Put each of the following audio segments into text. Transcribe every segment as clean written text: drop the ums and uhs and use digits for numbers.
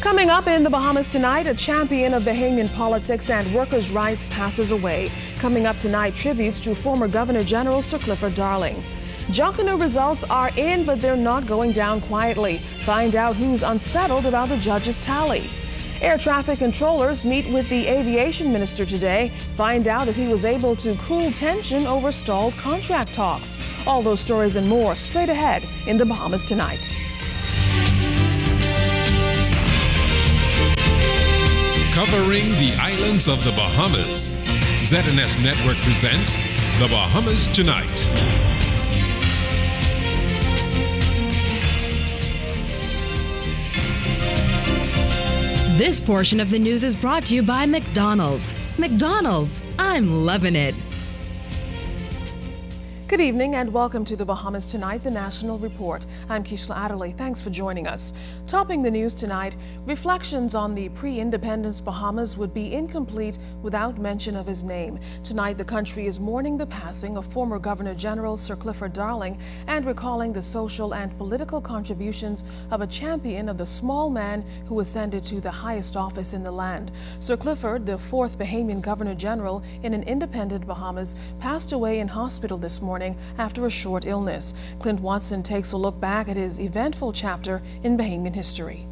Coming up in the Bahamas tonight, a champion of Bahamian politics and workers' rights passes away. Coming up tonight, tributes to former Governor General Sir Clifford Darling. Junkanoo results are in, but they're not going down quietly. Find out who's unsettled about the judge's tally. Air traffic controllers meet with the aviation minister today. Find out if he was able to cool tension over stalled contract talks. All those stories and more straight ahead in the Bahamas tonight. Covering the islands of the Bahamas, ZNS Network presents The Bahamas Tonight. This portion of the news is brought to you by McDonald's. McDonald's, I'm loving it. Good evening and welcome to the Bahamas Tonight, the National Report. I'm Keishla Adderley. Thanks for joining us. Topping the news tonight, reflections on the pre-independence Bahamas would be incomplete without mention of his name. Tonight, the country is mourning the passing of former Governor General Sir Clifford Darling and recalling the social and political contributions of a champion of the small man who ascended to the highest office in the land. Sir Clifford, the fourth Bahamian Governor General in an independent Bahamas, passed away in hospital this morning after a short illness. Clint takes a look back at his eventful chapter in Bahamian history.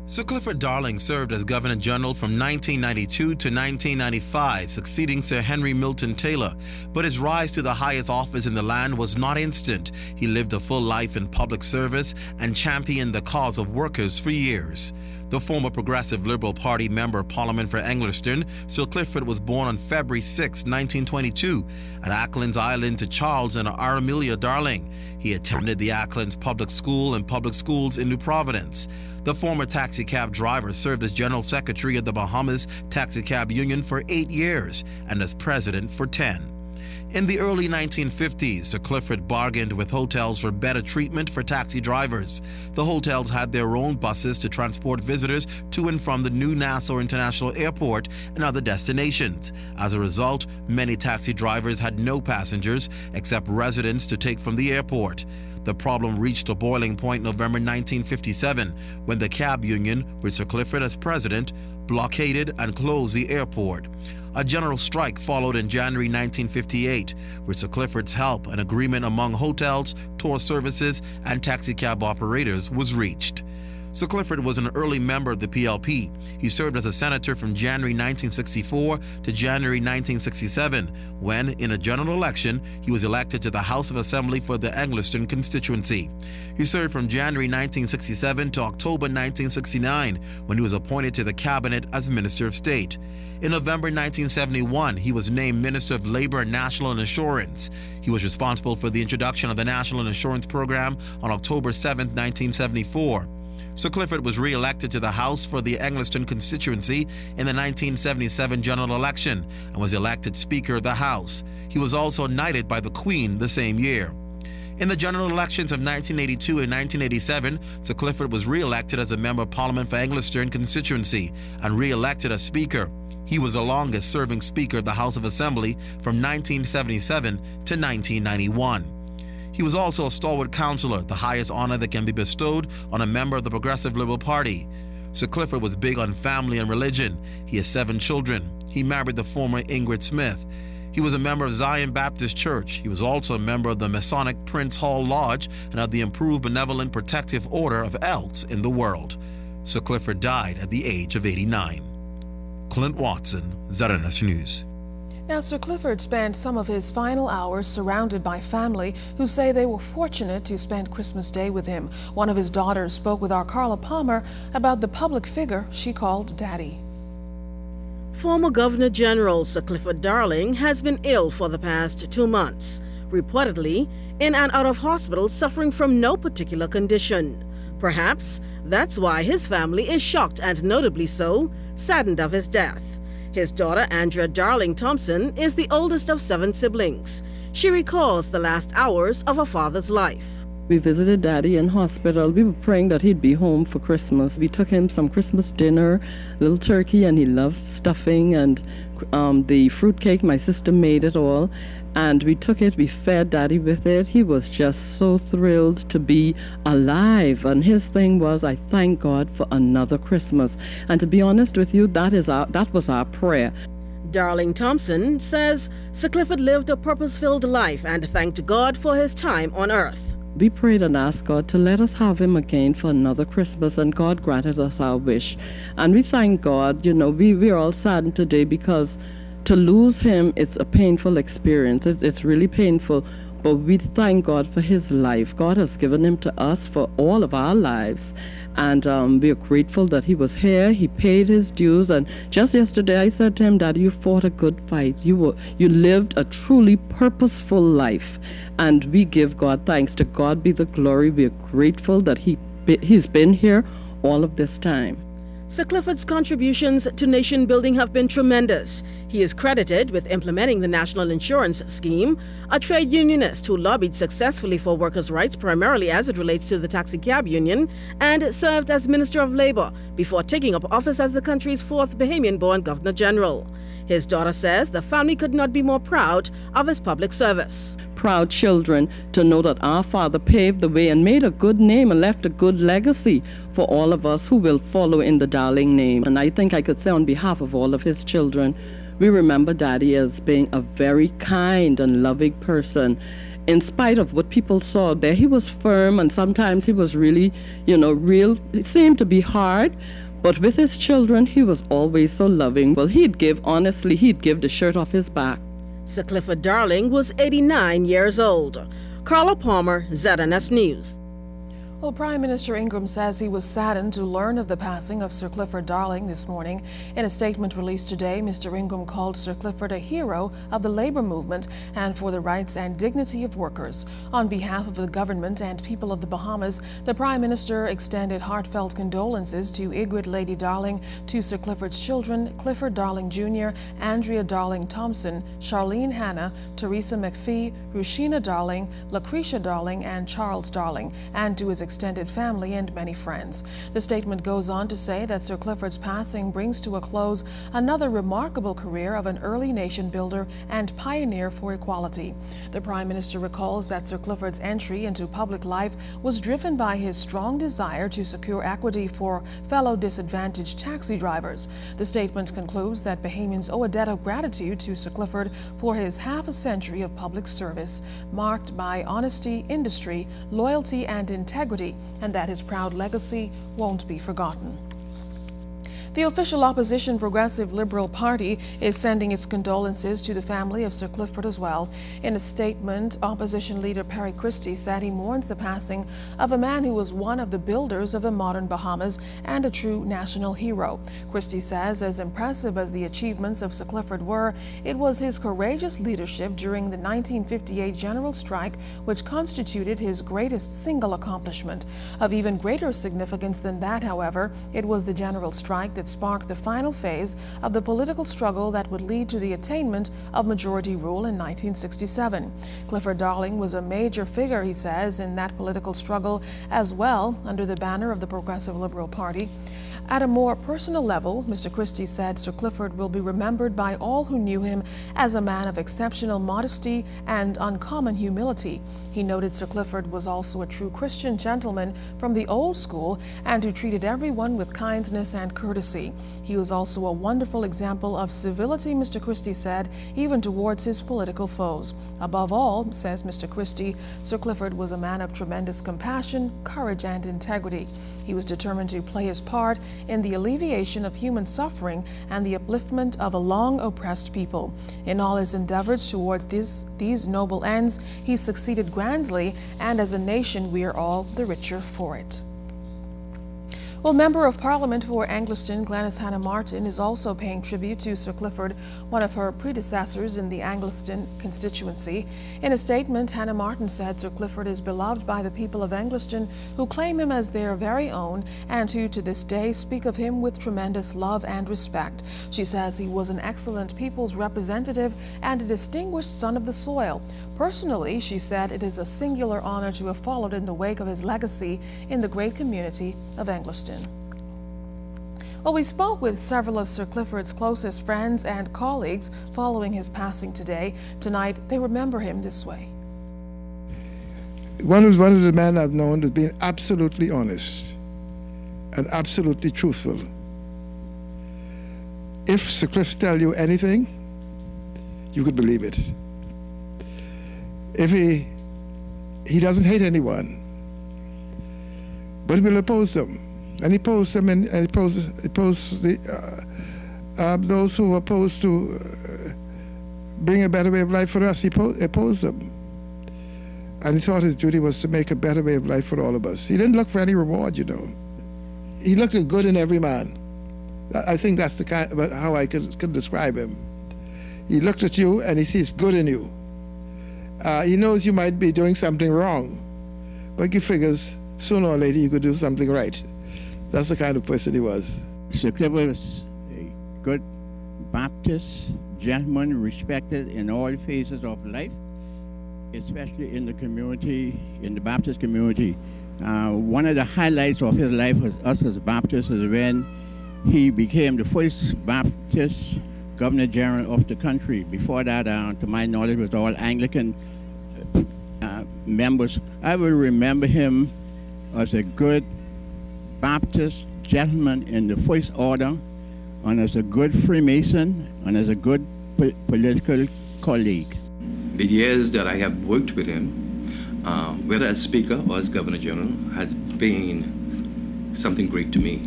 Sir Clifford Darling served as Governor General from 1992 to 1995, succeeding Sir Henry Milton Taylor. But his rise to the highest office in the land was not instant. He lived a full life in public service and championed the cause of workers for years. The former Progressive Liberal Party Member of Parliament for Engliston, Sir Clifford was born on February 6, 1922, at Acklands Island to Charles and Aramelia Darling. He attended the Acklands Public School and public schools in New Providence. The former taxicab driver served as General Secretary of the Bahamas Taxicab Union for 8 years and as President for 10. In the early 1950s, Sir Clifford bargained with hotels for better treatment for taxi drivers. The hotels had their own buses to transport visitors to and from the new Nassau International Airport and other destinations. As a result, many taxi drivers had no passengers except residents to take from the airport. The problem reached a boiling point November 1957 when the cab union, with Sir Clifford as president, blockaded and closed the airport. A general strike followed in January 1958. With Sir Clifford's help, an agreement among hotels, tour services, and taxicab operators was reached. Sir Clifford was an early member of the PLP. He served as a senator from January 1964 to January 1967, when, in a general election, he was elected to the House of Assembly for the Engliston constituency. He served from January 1967 to October 1969, when he was appointed to the cabinet as Minister of State. In November 1971, he was named Minister of Labor and National Insurance. He was responsible for the introduction of the National Insurance Program on October 7, 1974. Sir Clifford was re-elected to the House for the Engliston constituency in the 1977 general election and was elected Speaker of the House. He was also knighted by the Queen the same year. In the general elections of 1982 and 1987, Sir Clifford was re-elected as a Member of Parliament for Engliston constituency and re-elected as Speaker. He was the longest-serving Speaker of the House of Assembly from 1977 to 1991. He was also a stalwart councillor, the highest honor that can be bestowed on a member of the Progressive Liberal Party. Sir Clifford was big on family and religion. He has 7 children. He married the former Ingrid Smith. He was a member of Zion Baptist Church. He was also a member of the Masonic Prince Hall Lodge and of the Improved Benevolent Protective Order of Elks in the World. Sir Clifford died at the age of 89. Clint Watson, ZNS News. Now, Sir Clifford spent some of his final hours surrounded by family who say they were fortunate to spend Christmas Day with him. One of his daughters spoke with our Carla about the public figure she called Daddy. Former Governor General Sir Clifford Darling has been ill for the past 2 months, reportedly in and out of hospital suffering from no particular condition. Perhaps that's why his family is shocked and notably so, saddened of his death. His daughter, Andrea Darling Thompson, is the oldest of 7 siblings. She recalls the last hours of her father's life. We visited Daddy in hospital. We were praying that he'd be home for Christmas. We took him some Christmas dinner, little turkey, and he loves stuffing and the fruit cake. My sister made it all. And we took it, we fed Daddy with it. He was just so thrilled to be alive. And his thing was, I thank God for another Christmas. And to be honest with you, that was our prayer. Darling Thompson says Sir Clifford lived a purpose-filled life and thanked God for his time on earth. We prayed and asked God to let us have him again for another Christmas, and God granted us our wish. And we thank God. We're all saddened today because to lose him, it's a painful experience. It's really painful. But we thank God for his life. God has given him to us for all of our lives. And we are grateful that he was here. He paid his dues. And just yesterday I said to him, Daddy, you fought a good fight. You lived a truly purposeful life. And we give God thanks. To God be the glory. We are grateful that he's been here all of this time. Sir Clifford's contributions to nation building have been tremendous. He is credited with implementing the National Insurance Scheme, a trade unionist who lobbied successfully for workers' rights primarily as it relates to the taxi cab union, and served as Minister of Labour before taking up office as the country's fourth Bahamian-born Governor-General. His daughter says the family could not be more proud of his public service. Proud children to know that our father paved the way and made a good name and left a good legacy for all of us who will follow in the Darling name. And I think I could say on behalf of all of his children, we remember Daddy as being a very kind and loving person. In spite of what people saw there, he was firm, and sometimes he was really, real. It seemed to be hard. But with his children, he was always so loving. Well, he'd give the shirt off his back. Sir Clifford Darling was 89 years old. Carla Palmer, ZNS News. Well, Prime Minister Ingram says he was saddened to learn of the passing of Sir Clifford Darling this morning. In a statement released today, Mr. Ingram called Sir Clifford a hero of the labor movement and for the rights and dignity of workers. On behalf of the government and people of the Bahamas, the Prime Minister extended heartfelt condolences to Igrid Lady Darling, to Sir Clifford's children, Clifford Darling Jr., Andrea Darling Thompson, Charlene Hannah, Teresa McPhee, Rushina Darling, Lucretia Darling, and Charles Darling, and to his extended family and many friends. The statement goes on to say that Sir Clifford's passing brings to a close another remarkable career of an early nation builder and pioneer for equality. The Prime Minister recalls that Sir Clifford's entry into public life was driven by his strong desire to secure equity for fellow disadvantaged taxi drivers. The statement concludes that Bahamians owe a debt of gratitude to Sir Clifford for his half a century of public service, marked by honesty, industry, loyalty, and integrity, and that his proud legacy won't be forgotten. The official opposition Progressive Liberal Party is sending its condolences to the family of Sir Clifford as well. In a statement, opposition leader Perry Christie said he mourns the passing of a man who was one of the builders of the modern Bahamas and a true national hero. Christie says, as impressive as the achievements of Sir Clifford were, it was his courageous leadership during the 1958 general strike which constituted his greatest single accomplishment. Of even greater significance than that, however, it was the general strike that sparked the final phase of the political struggle that would lead to the attainment of majority rule in 1967. Clifford Darling was a major figure, he says, in that political struggle as well, under the banner of the Progressive Liberal Party. At a more personal level, Mr. Christie said Sir Clifford will be remembered by all who knew him as a man of exceptional modesty and uncommon humility. He noted Sir Clifford was also a true Christian gentleman from the old school and who treated everyone with kindness and courtesy. He was also a wonderful example of civility, Mr. Christie said, even towards his political foes. Above all, says Mr. Christie, Sir Clifford was a man of tremendous compassion, courage, and integrity. He was determined to play his part in the alleviation of human suffering and the upliftment of a long oppressed people. In all his endeavors towards these noble ends, he succeeded grandly, and as a nation we are all the richer for it. Well, Member of Parliament for Angliston, Glenys Hannah Martin, is also paying tribute to Sir Clifford, one of her predecessors in the Angliston constituency. In a statement, Hannah Martin said Sir Clifford is beloved by the people of Angliston, who claim him as their very own and who to this day speak of him with tremendous love and respect. She says he was an excellent people's representative and a distinguished son of the soil. Personally, she said it is a singular honor to have followed in the wake of his legacy in the great community of Angliston. Well, we spoke with several of Sir Clifford's closest friends and colleagues following his passing today. Tonight, they remember him this way. One of the men I've known has been absolutely honest and absolutely truthful. If Sir Cliff tell you anything, you could believe it. If he doesn't hate anyone, but he will oppose them. And he opposed them, and he opposed those who are opposed to bring a better way of life for us. He opposed them. And he thought his duty was to make a better way of life for all of us. He didn't look for any reward, you know. He looked at good in every man. I think that's the kind of how I could describe him. He looks at you and he sees good in you. He knows you might be doing something wrong, but he figures sooner or later you could do something right. That's the kind of person he was. Sir Clifford was a good Baptist gentleman, respected in all phases of life, especially in the community, in the Baptist community. One of the highlights of his life as us as Baptists is when he became the first Baptist Governor General of the country. Before that, to my knowledge, was all Anglican members. I will remember him as a good Baptist gentleman in the First Order, and as a good Freemason, and as a good political colleague. The years that I have worked with him, whether as Speaker or as Governor General, has been something great to me.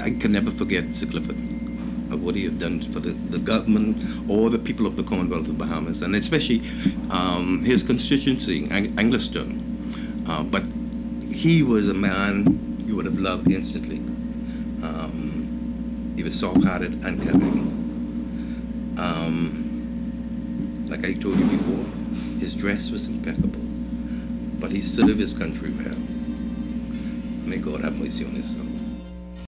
I can never forget Sir Clifford, of what he has done for the government or the people of the Commonwealth of Bahamas, and especially his constituency, Angliston. But he was a man you would have loved instantly. He was soft-hearted and caring. Like I told you before, his dress was impeccable, but he served his country well. May God have mercy on his soul.